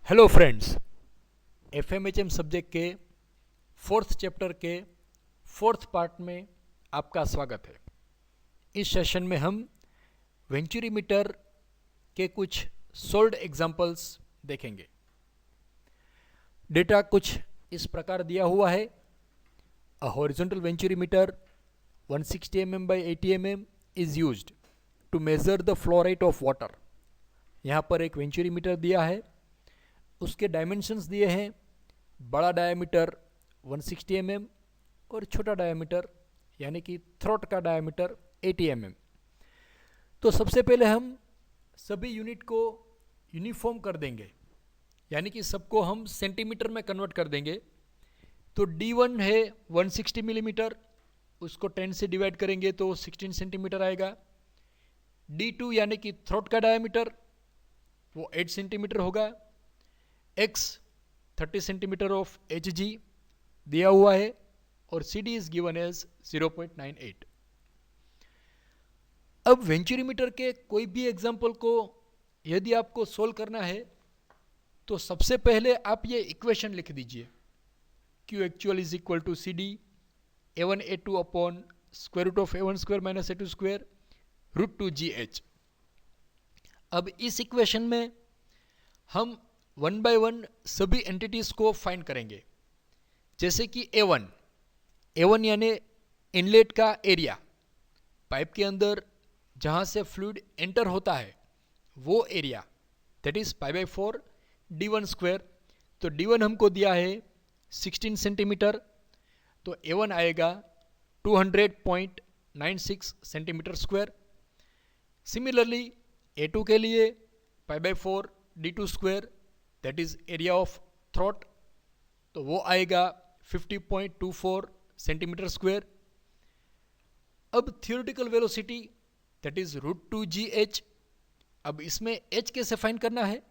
Hello friends, एफएमएचएम subject के fourth chapter के fourth part में आपका स्वागत है। इस सेशन में हम वेंचुरीमीटर के कुछ सोल्व्ड एग्जांपल्स देखेंगे। डेटा कुछ इस प्रकार दिया हुआ है। A horizontal venturimeter 160 mm by 80 mm is used to measure the flow rate of water. यहाँ पर एक वेंचुरीमीटर दिया है, उसके डायमेंशंस दिए हैं। बड़ा डायमीटर 160 mm और छोटा डायमीटर यानी कि थ्रोट का डायमीटर 80 mm। तो सबसे पहले हम सभी यूनिट को यूनिफॉर्म कर देंगे, यानी कि सबको हम सेंटीमीटर में कन्वर्ट कर देंगे। तो D1 है 160 मिलीमीटर, उसको 10 से डिवाइड करेंगे तो 16 सेंटीमीटर आएगा। D2 यानी कि थ्रोट का डायमीटर वो 8 सेंटीमीटर होगा। X 30 सेंटीमीटर ऑफ Hg दिया हुआ है और CD इज गिवन एज 0.98। अब वेंचुरीमीटर के कोई भी एग्जाम्पल को यदि आपको सोल्व करना है तो सबसे पहले आप ये इक्वेशन लिख दीजिए, Q actual is equal to CD A1 A2 upon square root of A1 square minus A2 square root 2 GH। अब इस इक्वेशन में हम वन बाय वन सभी एंटिटीज को फाइंड करेंगे। जैसे कि A1 यानी इनलेट का एरिया, पाइप के अंदर जहाँ से फ्लूइड एंटर होता है वो area, that is pi by 4 D1 square. तो D1 हमको दिया है 16 सेंटीमीटर, तो A1 आएगा 200.96 सेंटीमीटर स्क्वायर। सिमिलरली A2 के लिए pi by 4 D2 square, that is area of throat, तो वो आएगा 50.24 सेंटीमीटर स्क्वायर। अब theoretical velocity that is root 2 GH। अब इसमें H कैसे फाइंड करना है?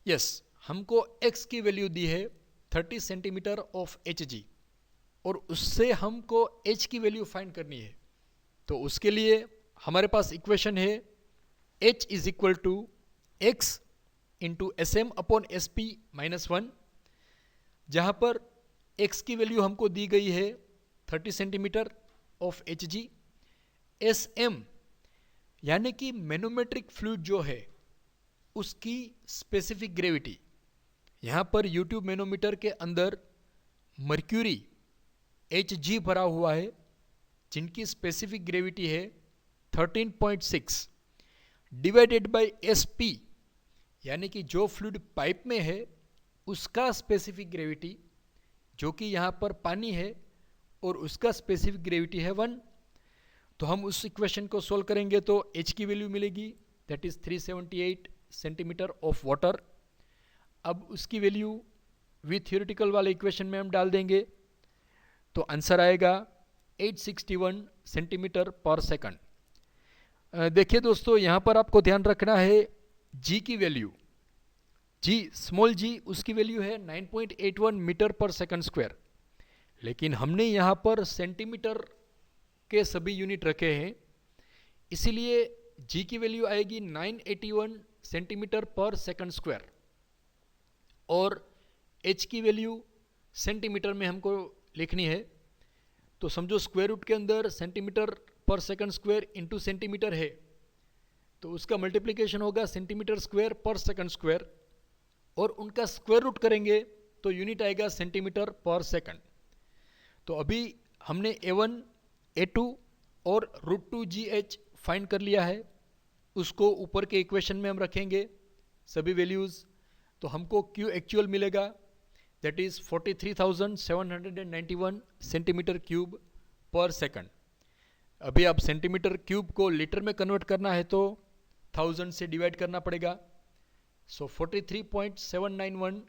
यस, हमको X की वैल्यू दी है 30 सेंटीमीटर ऑफ Hg और उससे हमको H की वैल्यू फाइंड करनी है। तो उसके लिए हमारे पास इक्वेशन है H is equal to X into SM upon SP minus 1, जहाँ पर X की वैल्यू हमको दी गई है 30 सेंटीमीटर ऑफ Hg। SM यानी कि मैनोमेट्रिक फ्लूइड जो है उसकी स्पेसिफिक ग्रेविटी। यहाँ पर यूट्यूब मैनोमीटर के अंदर मर्क्यूरी Hg भरा हुआ है, जिनकी स्पेसिफिक ग्रेविटी है 13.6 डिवाइडेड बाय SP, यानी कि जो फ्लूइड पाइप में है उसका स्पेसिफिक ग्रेविटी, जो कि यहाँ पर पानी है और उसका स्पेसिफिक ग्रेविटी है 1। तो हम उस इक्वेशन को सोल्व करेंगे तो H की वैल्यू मिलेगी, that is 378 centimetre of water. अब उसकी वैल्यू विथ थ्योरेटिकल वाले इक्वेशन में हम डाल देंगे तो आंसर आएगा 861 सेंटीमीटर पर सेकंड। देखिए दोस्तों, यहाँ पर आपको ध्यान रखना है G की वैल्यू, G स्मॉल g उसकी वैल्यू है 9.81 मीटर पर सेकंड स्क्वायर, लेकिन हमने यहाँ पर सेंटीमीटर के सभी यूनिट रखे हैं, इसीलिए G की वैल्यू आएगी 981 सेंटीमीटर पर सेकंड स्क्वायर और H की वैल्यू सेंटीमीटर में हमको लिखनी है। तो समझो स्क्वायर रूट के अंदर सेंटीमीटर पर सेकंड स्क्वायर इंटू सेंटीमीटर है, तो उसका मल्टीप्लिकेशन होगा सेंटीमीटर स्क्वायर पर सेकंड स्क्वायर और उनका स्क्वायर रूट करेंगे तो यूनिट आएगा सेंटीमीटर पर सेकंड। तो अभी हमने A1 A2 और रूट 2 GH फाइंड कर लिया है, उसको ऊपर के इक्वेशन में हम रखेंगे सभी वैल्यूज़। तो हमको Q एक्चुअल मिलेगा, that is 43,791 centimetre cube per second. अभी आप सेंटीमीटर क्यूब को लीटर में कन्वर्ट करना है तो 1000 से डिवाइड करना पड़ेगा। सो 43.791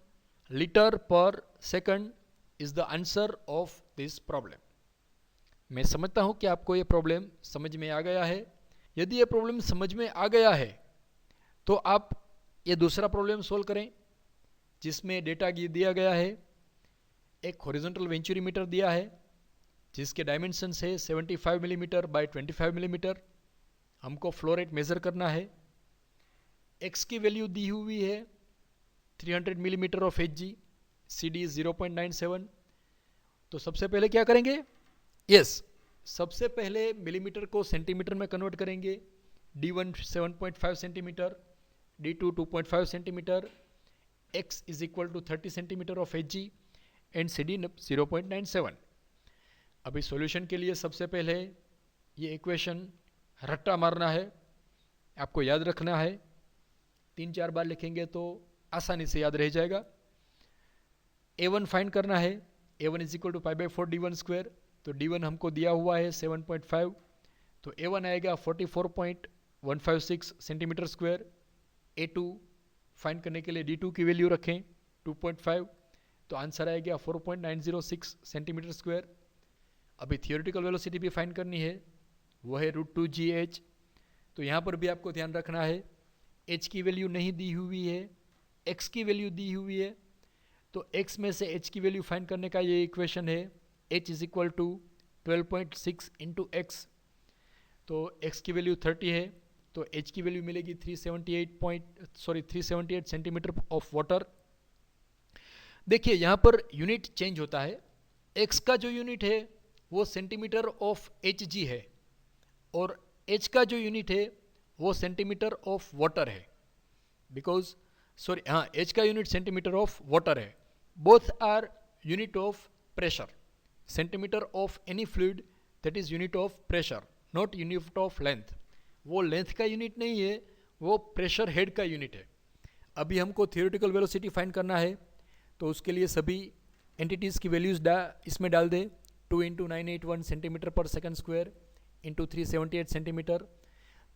लीटर पर second is the answer of this problem. मैं समझता हूं कि आपको ये प्रॉब्लम समझ में आ गया है। यदि ये प्रॉब्लम समझ में आ गया है तो आप ये दूसरा प्रॉब्लम सोल्व करें, जिसमें डेटा दिया गया है। एक हॉरिजॉन्टल वेंचुरीमीटर दिया है जिसके डायमेंशंस है 75 मिलीमीटर बाय 25 मिलीमीटर। हमको फ्लो रेट मेज़र करना है। X की वैल्यू दी हुई है 300 millimetre of H G, C D is 0.97। तो सबसे पहले क्या करेंगे, यस सबसे पहले मिलीमीटर को सेंटीमीटर में कन्वर्ट करेंगे। D1 7.5 centimetre, D2 2.5 centimetre, X is equal to 30 centimetre of H G and C D 0.97। अभी सॉल्यूशन के लिए सबसे पहले ये इक्वेशन रट्टा मारना है, आपको याद रखना है, 3-4 बार लिखेंगे तो आसानी से याद रह जाएगा। A1 फाइंड करना है, A1 is equal to pi by 4 D1 square. तो D1 हमको दिया हुआ है 7.5, तो A1 आएगा 44.156 सेंटीमीटर स्क्वायर। A2 फाइंड करने के लिए D2 की वैल्यू रखें 2.5, तो आंसर आएगा 4.906 सेंटीमीटर स्क्वायर। अभी थियोरेटिकल वेलोसिटी भी फाइंड करनी है, वो है √2gh। तो यहाँ पर भी आपको ध्यान रखना है, h की वैल्यू नहीं दी हुई है, x की वैल्यू दी हुई है। तो x में से h की वैल्यू फाइंड करने का ये इक्वेशन है, h is equal to 12.6 into x। तो x की वैल्यू 30 है, तो h की वैल्यू मिलेगी 378 सेंटीमीटर ऑफ वाटर। देखिए यहाँ पर यूनिट चेंज होता है, x का जो यूनिट है वो सेंटीमीटर ऑफ एच जी है, और h का जो यूनिट है वो सेंटीमीटर ऑफ वाटर है। बिकॉज h का यूनिट सेंटीमीटर ऑफ वाटर है। Both are unit of pressure. Centimetre of any fluid that is unit of pressure, not unit of length. वो लेंथ का यूनिट नहीं है, वो प्रेशर हेड का unit है। अभी हमको थियोरेटिकल वेलोसिटी फाइंड करना है, तो उसके लिए सभी एंटिटीज़ की वैल्यूज इसमें डाल दें। 2 इंटू 981 सेंटीमीटर पर सेकंड स्क्वायर इंटू 378 सेंटीमीटर।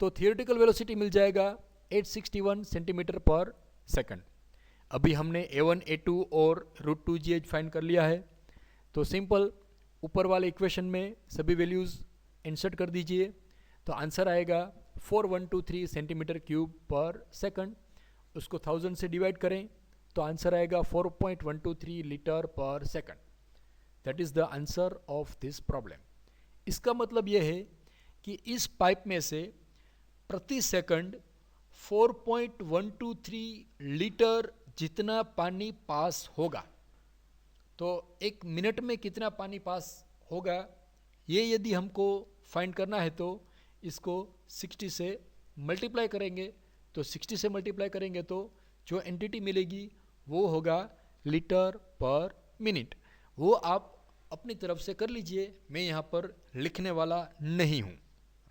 तो थियोरेटिकल वेलोसिटी मिल जाएगा 861 सेंटीमीटर पर सेकंड। अभी हमने A1 A2 और √2gh फाइंड कर लिया है, तो सिंपल ऊपर वाले इक्वेशन में सभी वैल्यूज़ इंसर्ट कर दीजिए, तो आंसर आएगा 4123 सेंटीमीटर क्यूब पर सेकंड। उसको 1000 से डिवाइड करें तो आंसर आएगा 4.123 लीटर पर second. That is the answer of this problem. इसका मतलब यह है कि इस पाइप में से प्रति सेकंड 4.123 लीटर जितना पानी पास होगा। तो एक मिनट में कितना पानी पास होगा, ये यदि हमको फाइंड करना है तो इसको 60 से मल्टीप्लाई करेंगे। तो 60 से मल्टीप्लाई करेंगे तो जो एंटिटी मिलेगी वो होगा लीटर पर मिनट। वो आप अपनी तरफ से कर लीजिए, मैं यहाँ पर लिखने वाला नहीं हूँ,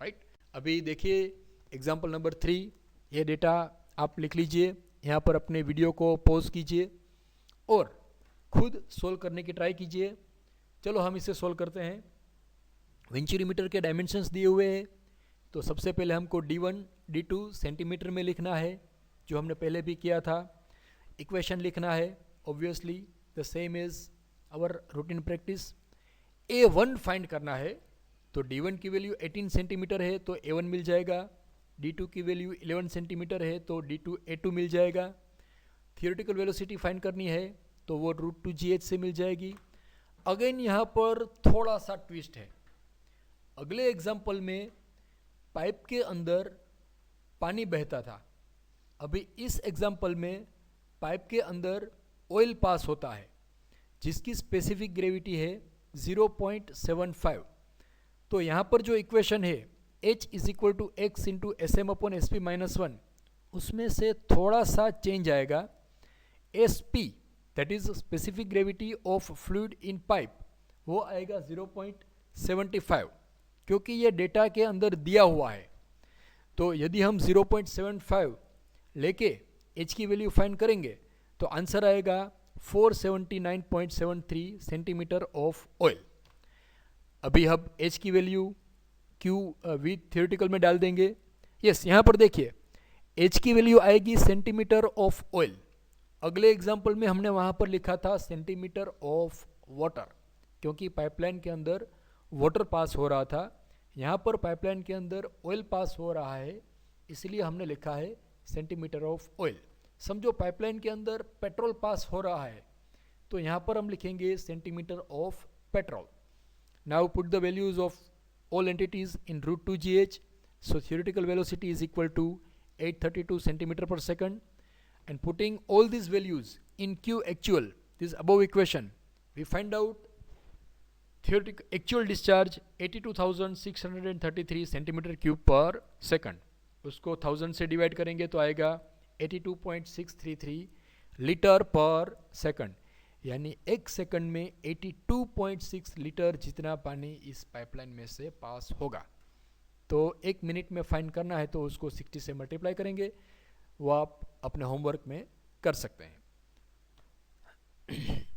राइट। अभी देखिए एग्जाम्पल नंबर 3, ये डेटा आप लिख लीजिए, यहाँ पर अपने वीडियो को पॉज कीजिए और खुद सोल्व करने की ट्राई कीजिए। चलो हम इसे सोल्व करते हैं। विंचुरीमीटर के डायमेंशंस दिए हुए हैं, तो सबसे पहले हमको D1 D2 सेंटीमीटर में लिखना है, जो हमने पहले भी किया था। इक्वेशन लिखना है, obviously the same is our routine practice. A1 find करना है, तो D1 की वैल्यू 18 सेंटीमीटर है तो A1 मिल जाएगा। D2 की वैल्यू 11 सेंटीमीटर है तो D2 A2 मिल जाएगा। थियोरेटिकल वेलोसिटी फाइंड करनी है तो वो √2gh से मिल जाएगी। अगेन यहाँ पर थोड़ा सा ट्विस्ट है। अगले एग्जाम्पल में पाइप के अंदर पानी बहता था, अभी इस एग्जाम्पल में पाइप के अंदर ऑयल पास होता है जिसकी स्पेसिफिक ग्रेविटी है 0.75। तो यहाँ पर जो इक्वेशन है H is equal to X into S M upon S P minus 1, उसमें से थोड़ा सा चेंज आएगा। S P that is specific gravity of fluid in pipe, वो आएगा 0.75, क्योंकि ये डेटा के अंदर दिया हुआ है। तो यदि हम 0.75 लेके H की वैल्यू फाइंड करेंगे तो आंसर आएगा 479.73 सेंटीमीटर ऑफ ऑयल। अभी हम H की वैल्यू Q वी थियोरेटिकल में डाल देंगे। यस, यहाँ पर देखिए H की वैल्यू आएगी सेंटीमीटर ऑफ ऑयल। अगले एग्जाम्पल में हमने वहाँ पर लिखा था सेंटीमीटर ऑफ वाटर, क्योंकि पाइपलाइन के अंदर वाटर पास हो रहा था। यहाँ पर पाइपलाइन के अंदर ऑयल पास हो रहा है, इसलिए हमने लिखा है सेंटीमीटर ऑफ ऑयल। समझो पाइपलाइन के अंदर पेट्रोल पास हो रहा है, तो यहाँ पर हम लिखेंगे centimetre of petrol. Now put the values of all entities in √2gh. So theoretical velocity is equal to 832 centimeter per second. and putting all these values in Q actual, this above equation, we find out theoretical actual discharge 82,633 centimetre cube per second. उसको 1000 से divide करेंगे तो आएगा 82.633 litre पर second, यानी एक second में 82.6 litre जितना पानी इस पाइपलाइन में से पास होगा. तो एक मिनट में फाइंड करना है तो उसको 60 से मल्टीप्लाई करेंगे. वो आप अपने होमवर्क में कर सकते हैं.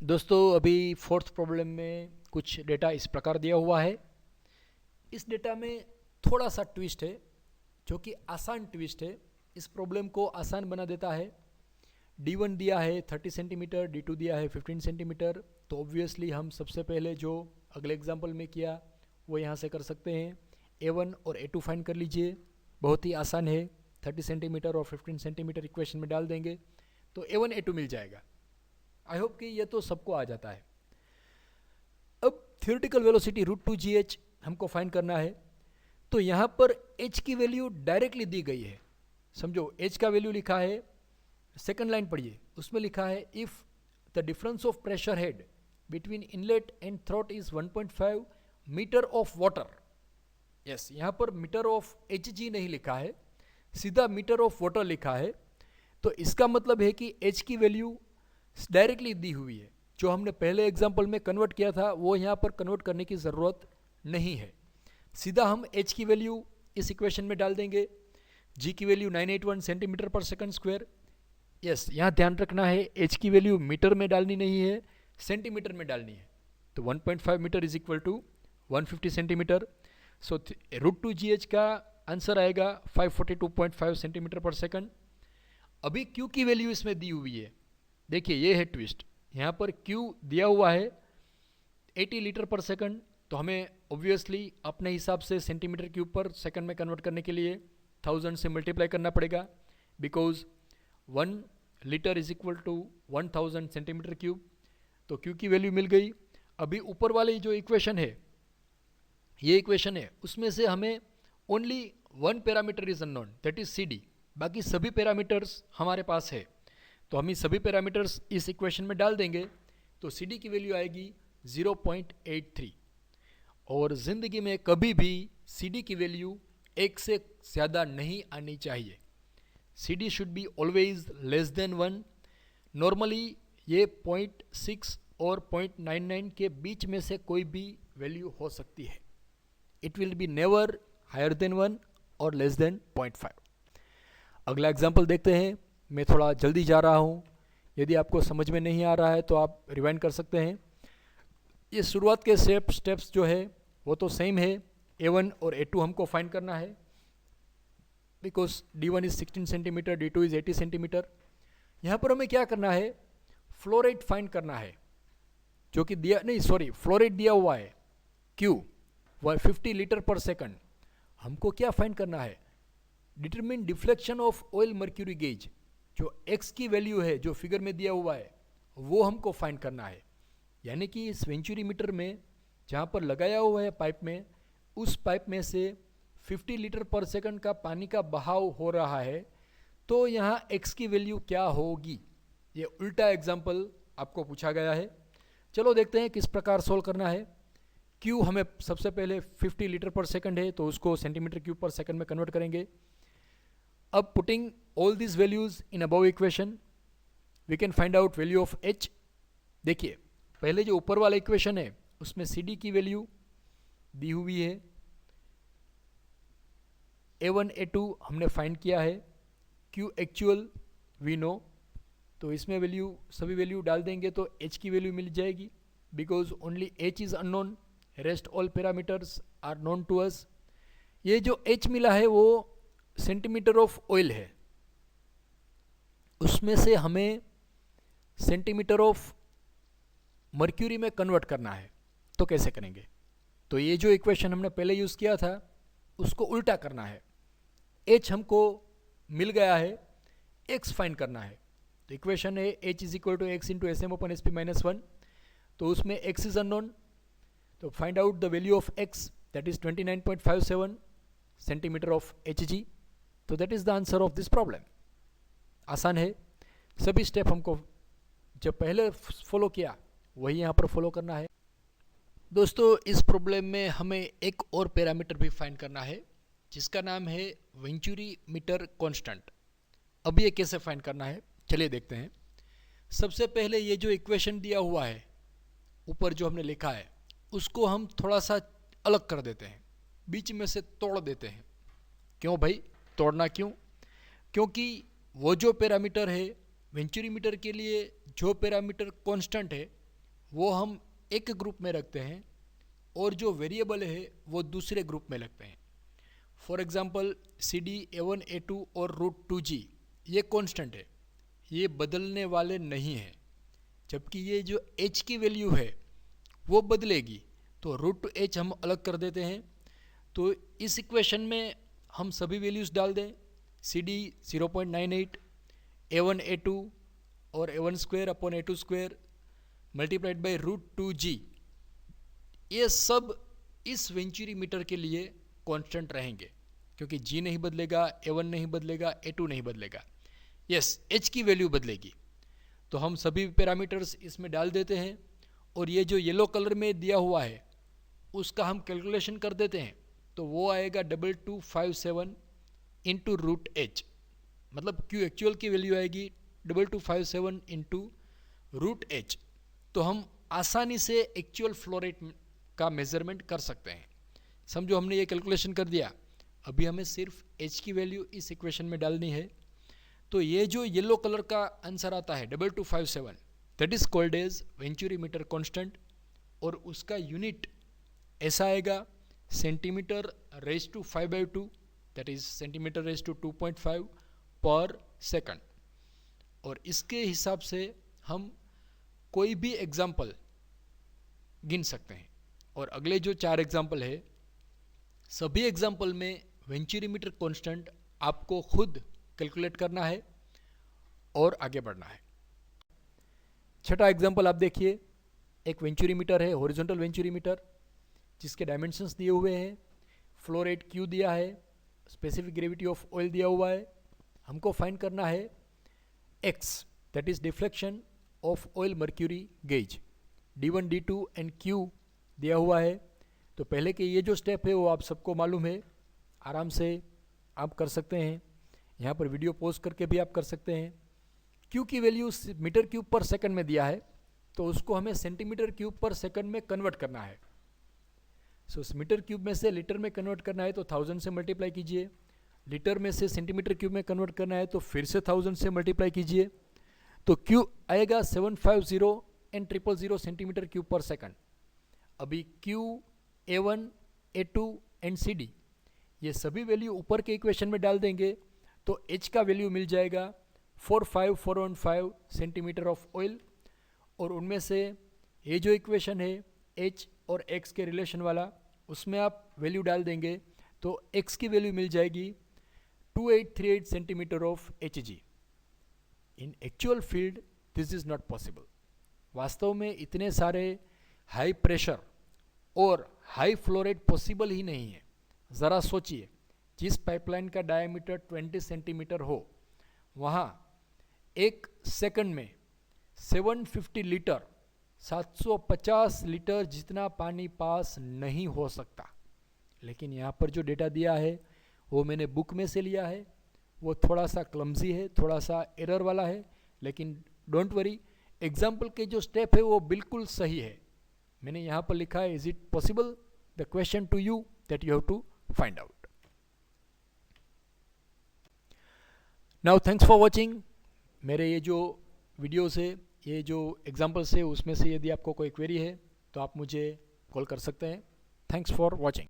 दोस्तों अभी फोर्थ प्रॉब्लम में कुछ डेटा इस प्रकार दिया हुआ है. इस डेटा में थोड़ा सा ट्विस्ट है, जो कि आसान ट्विस्ट है. इस प्रॉब्लम को आसान बना देता है. D1 दिया है 30 सेंटीमीटर, D2 दिया है 15 सेंटीमीटर. तो ऑब्वियसली हम सबसे पहले जो अगले एग्जाम्पल में किया वो यहाँ से कर सकते हैं. A1 और A2 फाइंड कर लीजिए, बहुत ही आसान है. 30 सेंटीमीटर और 15 सेंटीमीटर इक्वेशन में डाल देंगे तो A1 A2 मिल जाएगा. आई होप कि ये तो सबको आ जाता है. अब थियोरेटिकल वेलोसिटी √2gh हमको फाइंड करना है. तो यहाँ पर h की वैल्यू डायरेक्टली दी गई है. समझो h का वैल्यू लिखा है, सेकंड लाइन पढ़िए, उसमें लिखा है if the difference of pressure head between inlet and throat is 1.5 metre of water. Yes, यहाँ पर मीटर ऑफ Hg नहीं लिखा है, सीधा मीटर ऑफ वाटर लिखा है. तो इसका मतलब है कि h की वैल्यू डायरेक्टली दी हुई है. जो हमने पहले एग्जाम्पल में कन्वर्ट किया था वो यहाँ पर कन्वर्ट करने की ज़रूरत नहीं है. सीधा हम h की वैल्यू इस इक्वेशन में डाल देंगे. g की वैल्यू 981 सेंटीमीटर पर सेकंड स्क्वायर. यस, यहाँ ध्यान रखना है h की वैल्यू मीटर में डालनी नहीं है, सेंटीमीटर में डालनी है. तो 1.5 metre is equal to 150 centimetre. So √2gh का आंसर आएगा 542.5 सेंटीमीटर पर सेकंड. अभी q की वैल्यू इसमें दी हुई है. देखिए ये है ट्विस्ट. यहाँ पर q दिया हुआ है 80 लीटर पर सेकंड. तो हमें ऑब्वियसली अपने हिसाब से सेंटीमीटर क्यूब पर सेकंड में कन्वर्ट करने के लिए 1000 से मल्टीप्लाई करना पड़ेगा, because 1 litre is equal to 1000 centimetre cube. तो q की वैल्यू मिल गई. अभी ऊपर वाली जो इक्वेशन है, ये इक्वेशन है, उसमें से हमें only one parameter is unknown, that is CD. बाकी सभी पैरामीटर्स हमारे पास है. तो हम ये सभी पैरामीटर्स इस इक्वेशन में डाल देंगे तो CD की वैल्यू आएगी 0.83. और ज़िंदगी में कभी भी CD की वैल्यू 1 से ज़्यादा नहीं आनी चाहिए. CD should be always less than 1. Normally ये 0.6 और 0.99 के बीच में से कोई भी वैल्यू हो सकती है. It will be never higher than 1 और लेस देन 0.5. अगला एग्जाम्पल देखते हैं. मैं थोड़ा जल्दी जा रहा हूँ, यदि आपको समझ में नहीं आ रहा है तो आप रिवाइंड कर सकते हैं. ये शुरुआत के स्टेप्स जो है वो तो सेम है. A1 और A2 हमको फाइंड करना है, because D1 is 16 centimetre, D2 is 80 centimetre. यहाँ पर हमें क्या करना है, फ्लो रेट फाइंड करना है, जो कि दिया नहीं, सॉरी, फ्लो रेट दिया हुआ है Q 50 लीटर पर सेकंड. हमको क्या फाइंड करना है, determine deflection of oil mercury gauge. जो x की वैल्यू है जो फिगर में दिया हुआ है वो हमको फाइंड करना है. यानी कि इस वेंचुरीमीटर में जहाँ पर लगाया हुआ है पाइप में, उस पाइप में से 50 लीटर पर सेकंड का पानी का बहाव हो रहा है. तो यहाँ x की वैल्यू क्या होगी, ये उल्टा एग्जाम्पल आपको पूछा गया है. चलो देखते हैं किस प्रकार सोल्व करना है. Q हमें सबसे पहले 50 लीटर पर सेकंड है तो उसको सेंटीमीटर क्यूब पर सेकंड में कन्वर्ट करेंगे. अब putting all this values in above equation we can find out value of h. देखिए पहले जो ऊपर वाला इक्वेशन है उसमें CD की वैल्यू दी हुई है, A1 A2 हमने फाइंड किया है, Q एक्चुअल वी नो. तो इसमें वैल्यू सभी वैल्यू डाल देंगे तो h की वैल्यू मिल जाएगी, because only h is unknown, rest all parameters are known to us. ये जो h मिला है वो सेंटीमीटर ऑफ ऑयल है, उसमें से हमें सेंटीमीटर ऑफ मर्क्यूरी में कन्वर्ट करना है. तो कैसे करेंगे, तो ये जो इक्वेशन हमने पहले यूज़ किया था उसको उल्टा करना है. h हमको मिल गया है, x फाइंड करना है. तो इक्वेशन है h is equal to X into SM/SP-1. तो उसमें x इज अननोन, तो find out the value of x, that is 29.57 centimetre of Hg. तो that is the answer of this problem. आसान है. सभी स्टेप हमको जो पहले फॉलो किया वही यहाँ पर फॉलो करना है। दोस्तों इस प्रॉब्लम में हमें एक और पैरामीटर भी फाइंड करना है जिसका नाम है वेंचुरी मीटर कांस्टेंट। अब ये कैसे फाइंड करना है चलिए देखते हैं। सबसे पहले ये जो इक्वेशन दिया हुआ है ऊपर जो हमने लिखा है उसको हम थोड़ा सा अलग कर देते हैं, बीच में से तोड़ देते हैं। क्यों भाई तोड़ना क्यों? क्योंकि वो जो पैरामीटर है वेंचुरी मीटर के लिए जो पैरामीटर कांस्टेंट है वो हम एक ग्रुप में रखते हैं और जो वेरिएबल है वो दूसरे ग्रुप में रखते हैं। For example CD, A1, A2 और √2G ये कांस्टेंट है, ये बदलने वाले नहीं हैं। जबकि ये जो h की वैल्यू है वो बदलेगी, तो √h हम अलग कर देते हैं। तो इस इक्वेशन में हम सभी वैल्यूज़ डाल दें, CD 0.98, A1, A2 और A1 square upon A2 square multiplied by √2G, ये सब इस वेंचुरी मीटर के लिए कांस्टेंट रहेंगे क्योंकि G नहीं बदलेगा, A1 नहीं बदलेगा, A2 नहीं बदलेगा, यस h की वैल्यू बदलेगी। तो हम सभी पैरामीटर्स इसमें डाल देते हैं और ये जो येलो कलर में दिया हुआ है उसका हम कैलकुलेशन कर देते हैं। तो वो आएगा 2257 इंटू √h, मतलब Q एक्चुअल की वैल्यू आएगी 2257 इंटू √h। तो हम आसानी से एक्चुअल फ्लो रेट का मेज़रमेंट कर सकते हैं। समझो हमने ये कैलकुलेशन कर दिया, अभी हमें सिर्फ h की वैल्यू इस इक्वेशन में डालनी है। तो ये जो येलो कलर का आंसर आता है 2257, that is called as venturi meter constant और उसका यूनिट ऐसा आएगा centimetre raise to 5/2, that is centimetre raise to 2.5 per second. और इसके हिसाब से हम कोई भी एग्जाम्पल गिन सकते हैं। और अगले जो 4 एग्जाम्पल है सभी एग्जाम्पल में वेंचुरी मीटर कांस्टेंट आपको खुद कैलकुलेट करना है और आगे बढ़ना है। छठा एग्जाम्पल आप देखिए, एक वेंचुरी मीटर है, हॉरिजॉन्टल वेंचुरी मीटर जिसके डायमेंशंस दिए हुए हैं, फ्लो रेट Q दिया है, स्पेसिफिक ग्रेविटी ऑफ ऑयल दिया हुआ है। हमको फाइंड करना है X, that is deflection of oil mercury gauge, D1, D2 and Q दिया हुआ है। तो पहले के ये जो स्टेप है वो आप सबको मालूम है, आराम से आप कर सकते हैं। यहाँ पर वीडियो पॉज करके भी आप कर सकते हैं। Q की value metre cube per second में दिया है तो उसको हमें सेंटीमीटर क्यूब पर सेकंड में कन्वर्ट करना है। सो मीटर क्यूब में से लीटर में कन्वर्ट करना है तो 1000 से मल्टीप्लाई कीजिए, लीटर में से सेंटीमीटर क्यूब में कन्वर्ट करना है तो फिर से 1000 से मल्टीप्लाई कीजिए। तो Q आएगा 750 and 000 centimetre cube per second. अभी Q, A1, A2 and CD ये सभी वैल्यू ऊपर के इक्वेशन में डाल देंगे तो h का वैल्यू मिल जाएगा 45415 सेंटीमीटर ऑफ ऑयल। और उनमें से ये जो इक्वेशन है h और x के रिलेशन वाला, उसमें आप वैल्यू डाल देंगे तो x की वैल्यू मिल जाएगी 2838 centimetre of Hg। In actual field this is not possible. वास्तव में इतने सारे हाई प्रेशर और हाई फ्लो रेट पॉसिबल ही नहीं है। ज़रा सोचिए, जिस पाइपलाइन का डायमीटर 20 सेंटीमीटर हो वहाँ एक सेकंड में 750 लीटर 750 लीटर जितना पानी पास नहीं हो सकता। लेकिन यहाँ पर जो डेटा दिया है वो मैंने बुक में से लिया है, वो थोड़ा सा क्लमजी है, थोड़ा सा एरर वाला है, लेकिन डोंट वरी, एग्जाम्पल के जो स्टेप है वो बिल्कुल सही है। मैंने यहाँ पर लिखा है is it possible, the question to you that you have to find out. Now thanks for watching. मेरे ये जो वीडियोस है, ये जो एग्जाम्पल्स है, उसमें से यदि आपको कोई क्वेरी है तो आप मुझे कॉल कर सकते हैं। Thanks for watching.